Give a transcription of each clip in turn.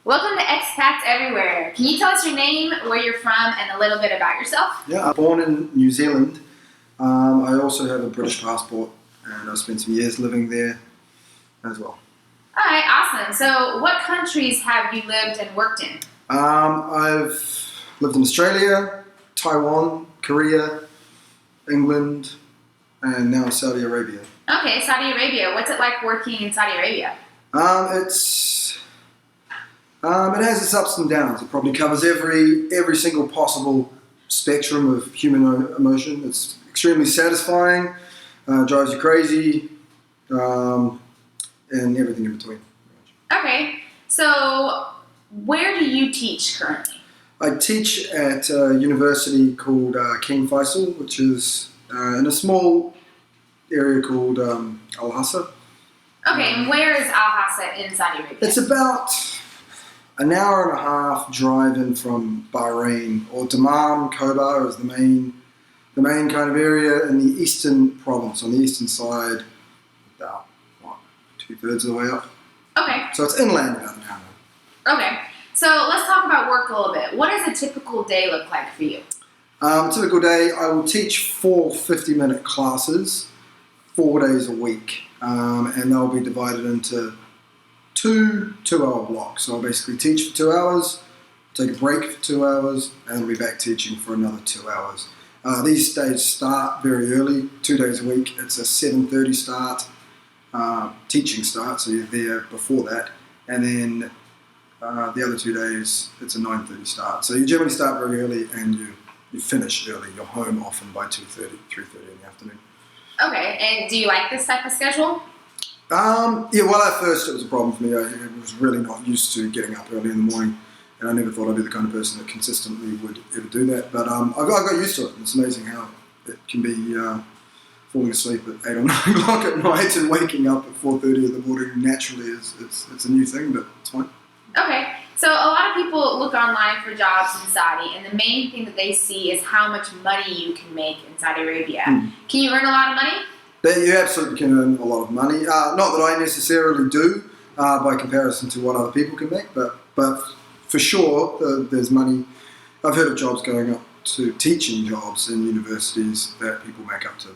Welcome to Expats Everywhere. Can you tell us your name, where you're from, and a little bit about yourself? Yeah, I'm born in New Zealand. I also have a British passport, and I've spent some years living there as well. All right, awesome. So what countries have you lived and worked in? I've lived in Australia, Taiwan, Korea, England, and now Saudi Arabia. Okay, Saudi Arabia. What's it like working in Saudi Arabia? It has its ups and downs. It probably covers every single possible spectrum of human emotion. It's extremely satisfying, drives you crazy, and everything in between. Okay, so where do you teach currently? I teach at a university called King Faisal, which is in a small area called Al-Hassa. Okay, and where is Al-Hassa in Saudi Arabia? It's about an hour and a half driving from Bahrain, or Dammam, Khobar is the main kind of area in the eastern province, on the eastern side, about, 2/3 of the way up. Okay. So it's inland about an hour. Okay, so let's talk about work a little bit. What does a typical day look like for you? Typical day, I will teach 4 50-minute classes, 4 days a week, and they'll be divided into two-hour blocks. So I'll basically teach for 2 hours, take a break for 2 hours, and I'll be back teaching for another 2 hours. These days start very early, 2 days a week. It's a 7:30 start, teaching start, so you're there before that. And then the other 2 days, it's a 9:30 start. So you generally start very early and you finish early. You're home often by 2:30, 3:30 in the afternoon. Okay, and do you like this type of schedule? Yeah, well, at first it was a problem for me. I was really not used to getting up early in the morning, and I never thought I'd be the kind of person that consistently would ever do that. But I got used to it. It's amazing how it can be falling asleep at 8 or 9 o'clock at night and waking up at 4:30 in the morning naturally. It's a new thing, but it's fine. Okay, so a lot of people look online for jobs in Saudi, and the main thing that they see is how much money you can make in Saudi Arabia. Can you earn a lot of money? You absolutely can earn a lot of money. Not that I necessarily do by comparison to what other people can make, but for sure there's money. I've heard of jobs going up to teaching jobs in universities that people make up to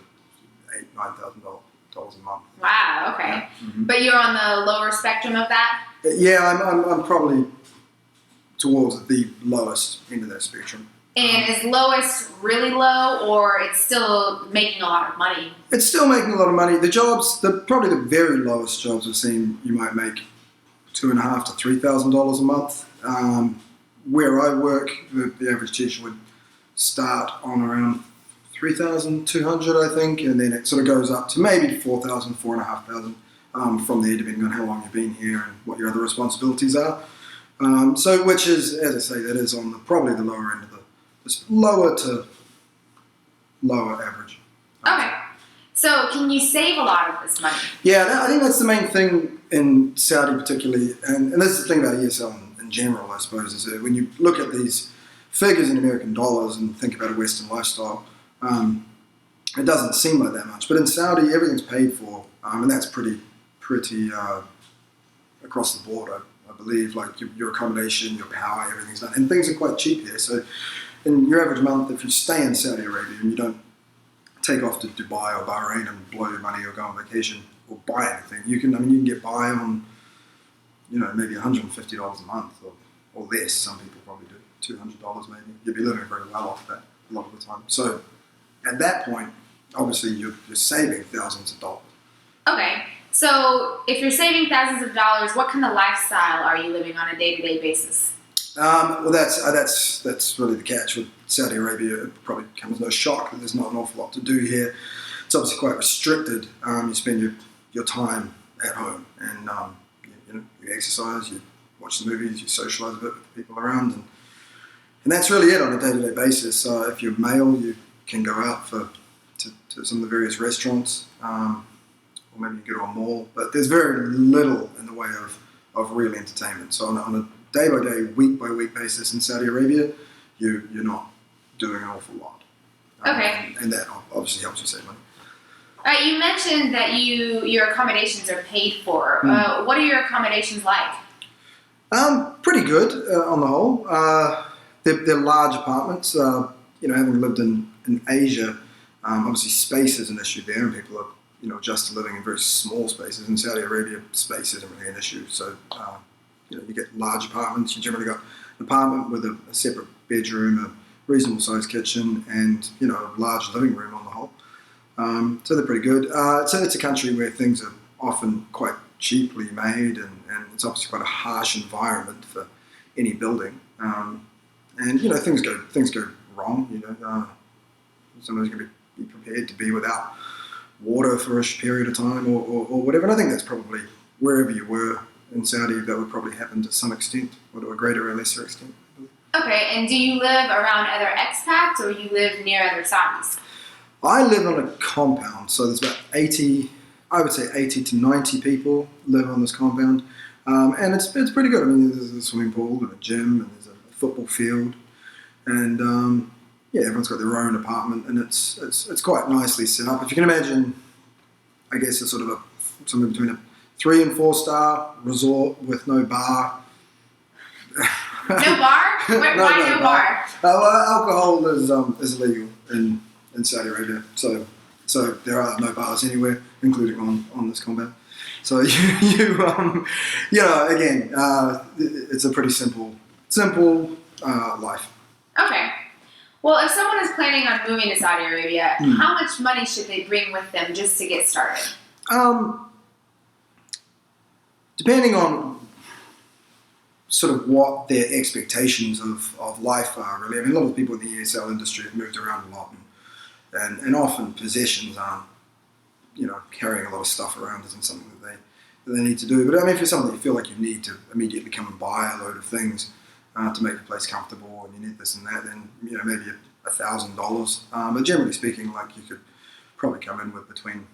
$8,000-9,000 a month. Wow, okay. Yeah. Mm-hmm. But you're on the lower spectrum of that? Yeah, I'm probably towards the lowest end of that spectrum. And is lowest really low, or it's still making a lot of money? It's still making a lot of money. The jobs, probably the very lowest jobs I've seen, you might make $2,500 to $3,000 a month. Where I work, the average teacher would start on around $3,200, I think, and then it sort of goes up to maybe $4,000, $4,500 from there, depending on how long you've been here and what your other responsibilities are. So, which is, as I say, that is on probably the lower end of this lower to lower average. Okay. So can you save a lot of this money? Yeah, I think that's the main thing in Saudi particularly, and this is the thing about ESL in general, I suppose, is that when you look at these figures in American dollars and think about a Western lifestyle, it doesn't seem like that much. But in Saudi, everything's paid for, and that's pretty across the board, I believe. Like your accommodation, your power, everything's done. And things are quite cheap here. So in your average month, if you stay in Saudi Arabia and you don't take off to Dubai or Bahrain and blow your money or go on vacation or buy anything, you can get by on, maybe $150 a month or less. Some people probably do $200 maybe. You'll be living very well off that a lot of the time. So at that point, obviously you're saving thousands of dollars. Okay, so if you're saving thousands of dollars, what kind of lifestyle are you living on a day-to-day basis? Well, that's really the catch with Saudi Arabia. It probably comes as no shock that there's not an awful lot to do here. It's obviously quite restricted. You spend your time at home, and you exercise, you watch the movies, you socialise a bit with the people around, and that's really it on a day-to-day basis. If you're male, you can go out to some of the various restaurants, or maybe you go to a mall. But there's very little in the way of real entertainment. So on a day-by-day, week-by-week basis in Saudi Arabia, you're not doing an awful lot. Okay. And that obviously helps you save money. All right, you mentioned that your accommodations are paid for. What are your accommodations like? Pretty good on the whole. They're large apartments. Having lived in Asia, obviously space is an issue there, and people are adjust to living in very small spaces. In Saudi Arabia, space isn't really an issue. So you get large apartments. You generally got an apartment with a separate bedroom, a reasonable sized kitchen, and a large living room on the whole. So they're pretty good. So it's a country where things are often quite cheaply made, and it's obviously quite a harsh environment for any building. And things go wrong. Somebody's going to be prepared to be without water for a period of time or whatever. And I think that's probably wherever you were in Saudi, that would probably happen to some extent, or to a greater or lesser extent. Okay, and do you live around other expats, or you live near other Saudis? I live on a compound, so there's about 80 to 90 people live on this compound. And it's pretty good. I mean, there's a swimming pool and a gym, and there's a football field, and everyone's got their own apartment, and it's quite nicely set up. If you can imagine, I guess it's sort of something between a 3 and 4 star resort with no bar. No bar? Why no bar? Alcohol is illegal in Saudi Arabia, so there are no bars anywhere, including on this compound. So again, it's a pretty simple life. Okay. Well, if someone is planning on moving to Saudi Arabia, how much money should they bring with them just to get started? Depending on sort of what their expectations of life are, really. I mean, a lot of people in the ESL industry have moved around a lot, and often possessions aren't, carrying a lot of stuff around isn't something that they need to do. But I mean, if it's something you feel like you need to immediately come and buy a load of things to make the place comfortable, and you need this and that, then maybe $1,000. But generally speaking, like, you could probably come in with between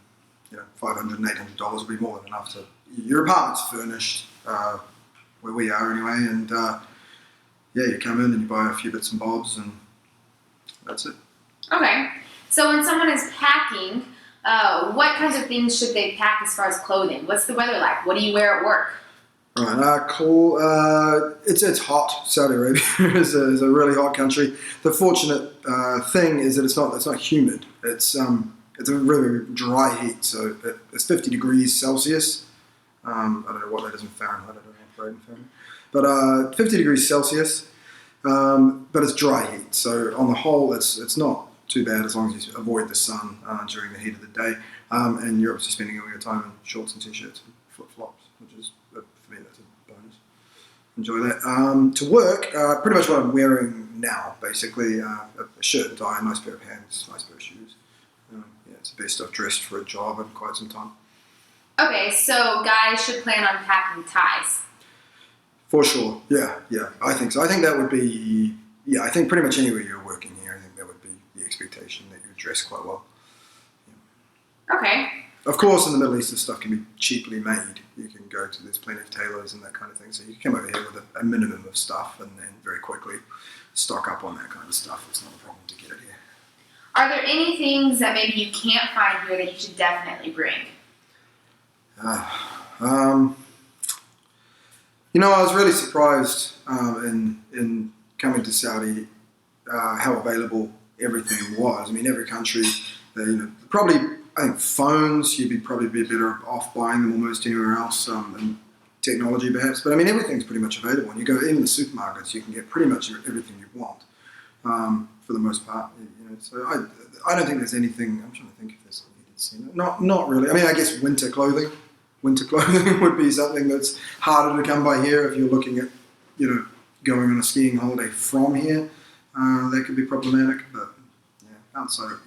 $500 and $800 would be more than enough to. Your apartment's furnished, where we are anyway, and you come in and you buy a few bits and bobs, and that's it. Okay. So when someone is packing, what kinds of things should they pack as far as clothing? What's the weather like? What do you wear at work? Right, cool. It's hot. Saudi Arabia is a really hot country. The fortunate thing is that it's not humid. It's a really dry heat. So it's 50 degrees Celsius. I don't know what that is in Fahrenheit. I don't operate in Fahrenheit. But 50 degrees Celsius. But it's dry heat. So on the whole, it's not too bad as long as you avoid the sun during the heat of the day. And you're obviously spending all your time in shorts and t-shirts and flip-flops, which is, for me, that's a bonus. Enjoy that. To work, pretty much what I'm wearing now, basically, a shirt and tie, a nice pair of pants, nice pair of shoes. It's the best I've dressed for a job in quite some time. Okay, so guys should plan on packing ties. For sure, yeah, I think so. I think that would be, I think pretty much anywhere you're working here, I think that would be the expectation that you dress quite well. Yeah. Okay. Of course, in the Middle East, this stuff can be cheaply made. You can go to, there's plenty of tailors and that kind of thing, so you can come over here with a minimum of stuff and then very quickly stock up on that kind of stuff. It's not a problem to get it here. Are there any things that maybe you can't find here that you should definitely bring? I was really surprised in coming to Saudi how available everything was. I mean, every country, probably, I think phones, you'd probably be better off buying them almost anywhere else, and technology perhaps. But I mean, everything's pretty much available. And you go, even the supermarkets, you can get pretty much everything you want for the most part. So I don't think there's anything. I'm trying to think if there's something you did see. Not really. I mean, I guess winter clothing. Winter clothing would be something that's harder to come by here if you're looking at, going on a skiing holiday from here. That could be problematic, but outside of,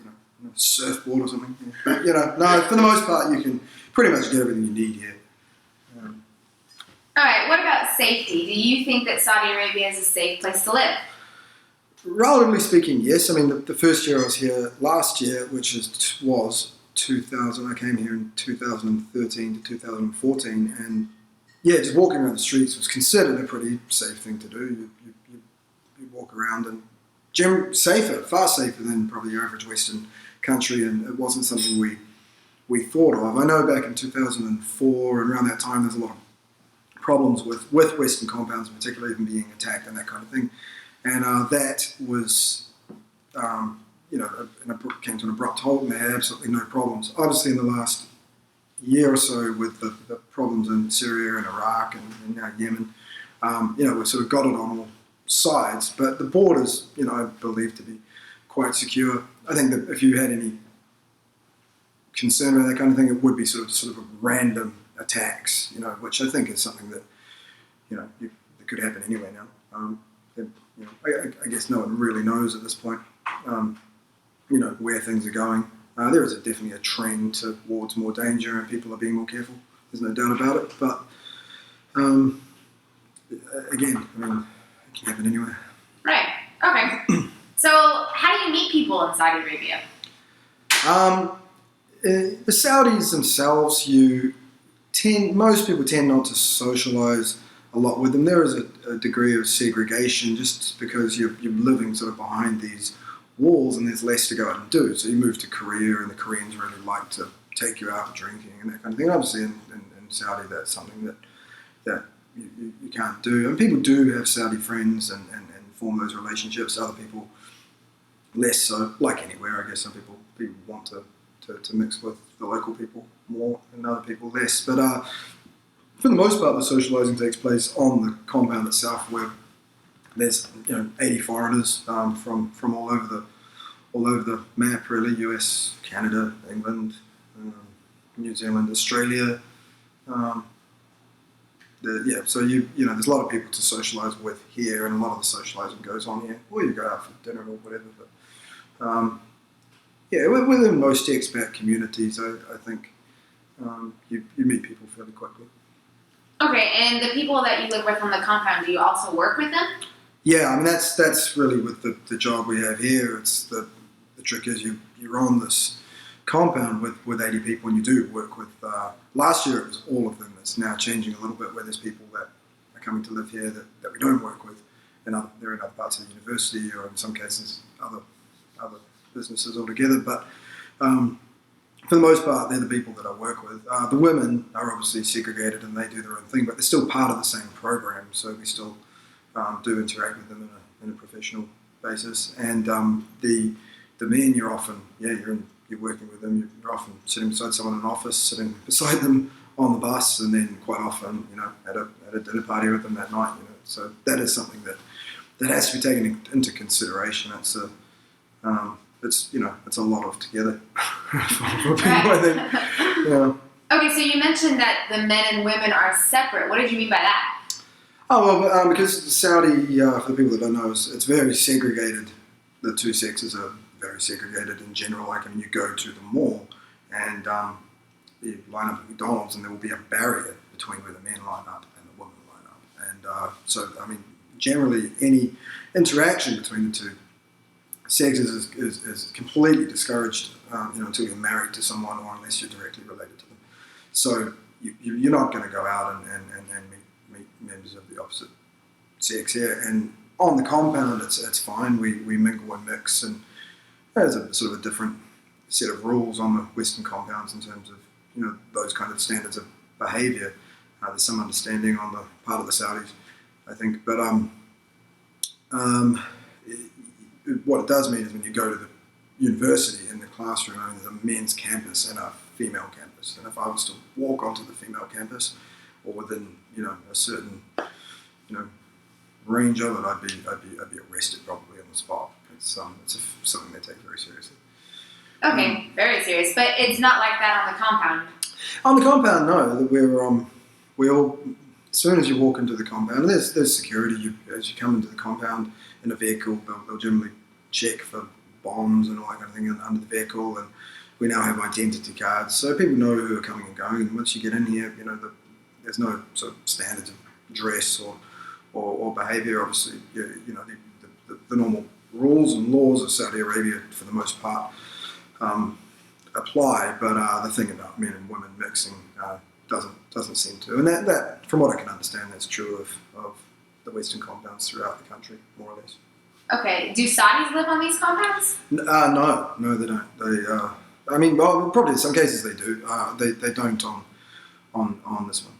surfboard or something. But, no, for the most part, you can pretty much get everything you need here. All right, what about safety? Do you think that Saudi Arabia is a safe place to live? Relatively speaking, yes. I mean, the first year I was here last year, which was 2000, I came here in 2013 to 2014, and just walking around the streets was considered a pretty safe thing to do. You walk around and far safer than probably your average Western country, and it wasn't something we thought of. I know back in 2004 and around that time there's a lot of problems with Western compounds in particular, even being attacked and that kind of thing. And that was, came to an abrupt halt, and they had absolutely no problems. Obviously, in the last year or so, with the problems in Syria and Iraq and now Yemen, we've sort of got it on all sides. But the borders, I believe to be quite secure. I think that if you had any concern about that kind of thing, it would be sort of a random attacks, which I think is something that, that could happen anyway now. I guess no one really knows at this point, where things are going. There is definitely a trend towards more danger, and people are being more careful. There's no doubt about it. But again, it can happen anywhere. Right. Okay. So, how do you meet people in Saudi Arabia? The Saudis themselves, most people tend not to socialise a lot with them. There is a degree of segregation just because you're living sort of behind these walls and there's less to go out and do. So you move to Korea, and the Koreans really like to take you out drinking and that kind of thing. Obviously in Saudi, that's something that you can't do. And people do have Saudi friends and form those relationships. Other people less so. Like anywhere, I guess some people want to mix with the local people more and other people less. But for the most part, the socialising takes place on the compound itself, where there's 80 foreigners from all over the map, really. US, Canada, England, New Zealand, Australia. So there's a lot of people to socialise with here, and a lot of the socialising goes on here, or you go out for dinner or whatever. But within most expat communities, I think you meet people fairly quickly. Okay, and the people that you live with on the compound, do you also work with them? Yeah, that's really with the job we have here. It's the trick is you're on this compound with 80 people, and you do work with. Last year it was all of them. It's now changing a little bit, where there's people that are coming to live here that we don't work with, and they're in other parts of the university, or in some cases other businesses altogether. But for the most part, they're the people that I work with. The women are obviously segregated, and they do their own thing, but they're still part of the same program, so we still do interact with them in a professional basis. And the men, you're working with them. You're often sitting beside someone in an office, sitting beside them on the bus, and then quite often, at a dinner party with them that night. So that is something that has to be taken into consideration. It's a lot of together for people, I think. Yeah. Okay, so you mentioned that the men and women are separate. What did you mean by that? Oh, well, because Saudi, for the people that don't know, it's very segregated. The two sexes are very segregated in general. Like, you go to the mall and you line up at McDonald's, and there will be a barrier between where the men line up and the women line up. And generally any interaction between the two sexes is completely discouraged until you're married to someone, or unless you're directly related to them. So you're not going to go out and meet members of the opposite sex here. And on the compound, it's fine. We mingle and mix, and there's a sort of a different set of rules on the Western compounds in terms of those kind of standards of behaviour. There's some understanding on the part of the Saudis, I think, but what it does mean is when you go to the university, in the classroom, there's a men's campus and a female campus. And if I was to walk onto the female campus, or within a certain range of it, I'd be arrested probably on the spot. It's something they take very seriously. Okay, very serious. But it's not like that on the compound. On the compound, no. We all, as soon as you walk into the compound, there's security. As you come into the compound in a vehicle, they'll generally check for bombs and all that kind of thing under the vehicle, and we now have identity cards, so people know who are coming and going. And once you get in here, there's no sort of standards of dress or behaviour. Obviously, the normal rules and laws of Saudi Arabia, for the most part, apply. But the thing about men and women mixing doesn't seem to. And that, from what I can understand, that's true of the Western compounds throughout the country, more or less. Okay. Do Saudis live on these compounds? No, they don't. They, probably in some cases they do. They don't on this one.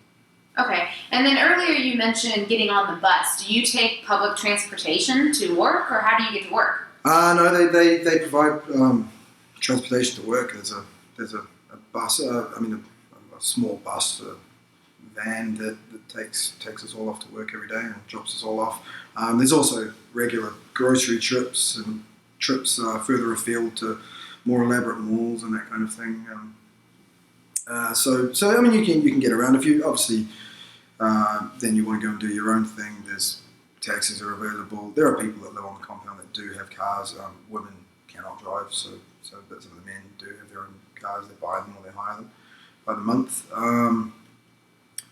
Okay. And then earlier you mentioned getting on the bus. Do you take public transportation to work, or how do you get to work? No, they provide transportation to work. There's a bus. A small bus, a van that takes us all off to work every day and drops us all off. There's also regular grocery trips and trips further afield to more elaborate malls and that kind of thing. So I mean, you can get around if you obviously. Then you want to go and do your own thing. There's taxis are available. There are people that live on the compound that do have cars. Women cannot drive, so but some of the men do have their own cars. They buy them or they hire them by the month.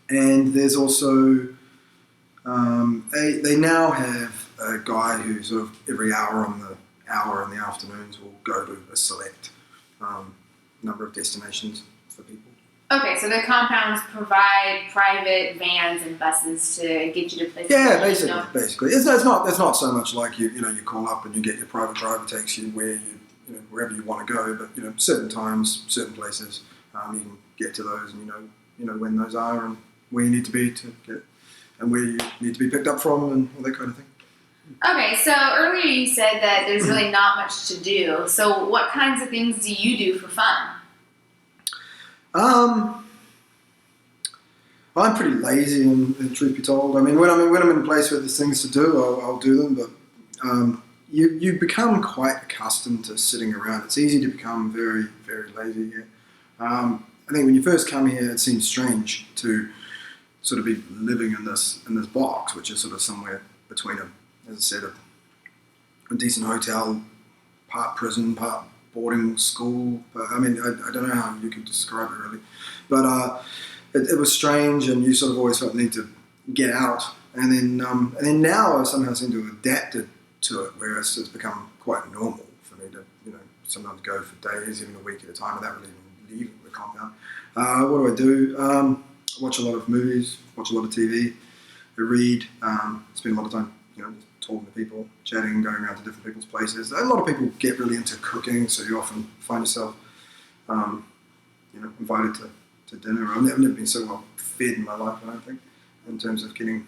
And there's also they now have a guy who sort of every hour in the afternoons will go to a select number of destinations for people. Okay, so the compounds provide private vans and buses to get you to places. Yeah, basically. It's not so much like you call up and you get your private driver takes you wherever you want to go, but certain times, certain places, you can get to those, and you know when those are and where you need to be to get, and where you need to be picked up from and all that kind of thing. Okay, so earlier you said that there's really not much to do. So what kinds of things do you do for fun? I'm pretty lazy, and truth be told, I mean, when I'm in a place where there's things to do, I'll do them. But you become quite accustomed to sitting around. It's easy to become very, very lazy here. I think when you first come here, it seems strange to sort of be living in this box, which is sort of somewhere between as I said, a decent hotel, part prison, part boarding school. But I mean, I don't know how you could describe it really, but it was strange, and you sort of always felt the need to get out. And then now I somehow seem to have adapted to it, where it's become quite normal for me to sometimes go for days, even a week at a time, without really even leaving the compound. What do? Watch a lot of movies, watch a lot of TV, I read, spend a lot of time just talking to people, chatting, going around to different people's places. A lot of people get really into cooking, so you often find yourself, invited to dinner. I've never been so well fed in my life, I don't think, in terms of getting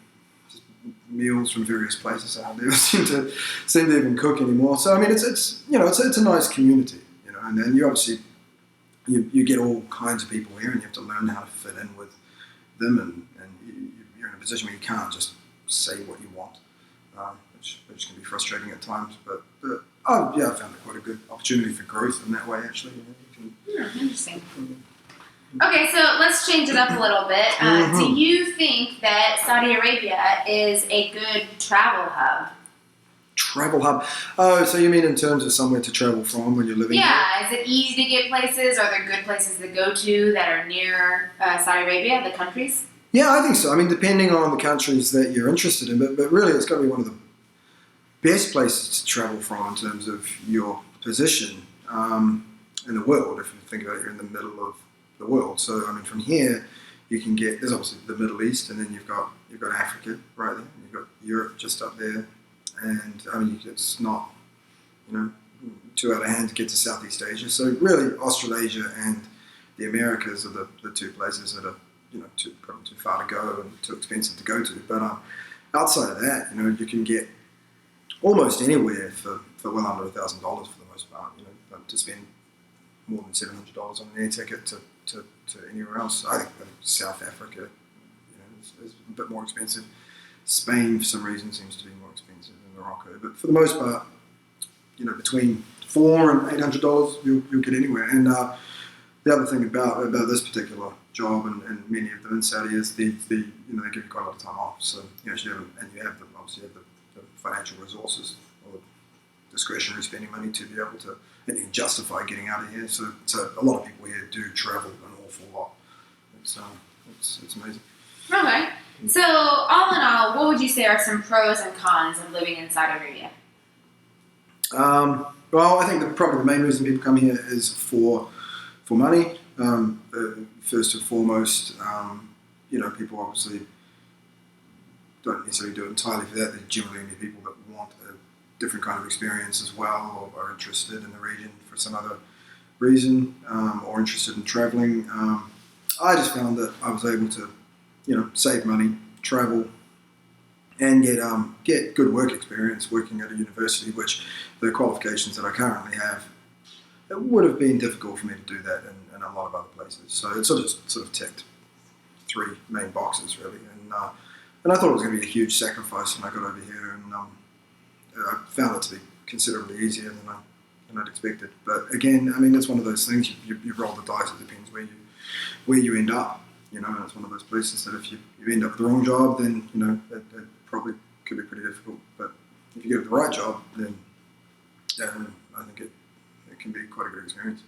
just meals from various places. I hardly ever seem to even cook anymore. So I mean, it's a nice community, and then you obviously you get all kinds of people here, and you have to learn how to fit in with them, and you're in a position where you can't just say what you want. Which can be frustrating at times, but I found it quite a good opportunity for growth in that way, actually. Interesting. Okay, so let's change it up a little bit. Do you think that Saudi Arabia is a good travel hub? Travel hub? Oh, so you mean in terms of somewhere to travel from when you're living here? Yeah, is it easy to get places? Are there good places to go to that are near Saudi Arabia, the countries? Yeah, I think so. I mean, depending on the countries that you're interested in, but really it's got to be one of the best places to travel from in terms of your position in the world. If you think about it, you're in the middle of the world. So, I mean, from here, you can there's obviously the Middle East, and then you've got Africa right there, you've got Europe just up there, and I mean, it's not, too out of hand to get to Southeast Asia. So really, Australasia and the Americas are the two places that are probably too far to go and too expensive to go to. But outside of that, you can get almost anywhere for well under $1,000 for the most part. To spend more than $700 on an air ticket to anywhere else. I think South Africa, is a bit more expensive. Spain, for some reason, seems to be more expensive than Morocco. But for the most part, between $400 and $800, you'll get anywhere. And the other thing about this particular job and many of them in Saudi is they give you quite a lot of time off. So you have the financial resources or the discretionary spending money to be able to, and you can justify getting out of here. So a lot of people here do travel an awful lot. It's amazing. Okay. So all in all, what would you say are some pros and cons of living in Saudi Arabia? Well, I think probably the main reason people come here is for money. First and foremost, people obviously don't necessarily do it entirely for that. They're generally people that want a different kind of experience as well, or are interested in the region for some other reason, or interested in traveling. I just found that I was able to save money, travel, and get good work experience working at a university, which the qualifications that I currently have, it would have been difficult for me to do that in a lot of other places. So it sort of ticked 3 main boxes really, and I thought it was going to be a huge sacrifice when I got over here, and I found it to be considerably easier than I'd expected. But again, I mean, it's one of those things, you roll the dice. It depends where you end up. And it's one of those places that if you end up with the wrong job, then that probably could be pretty difficult. But if you get the right job, then I think it can be quite a good experience.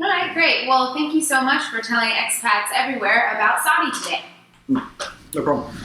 All right, great. Well, thank you so much for telling expats everywhere about Saudi today. No problem.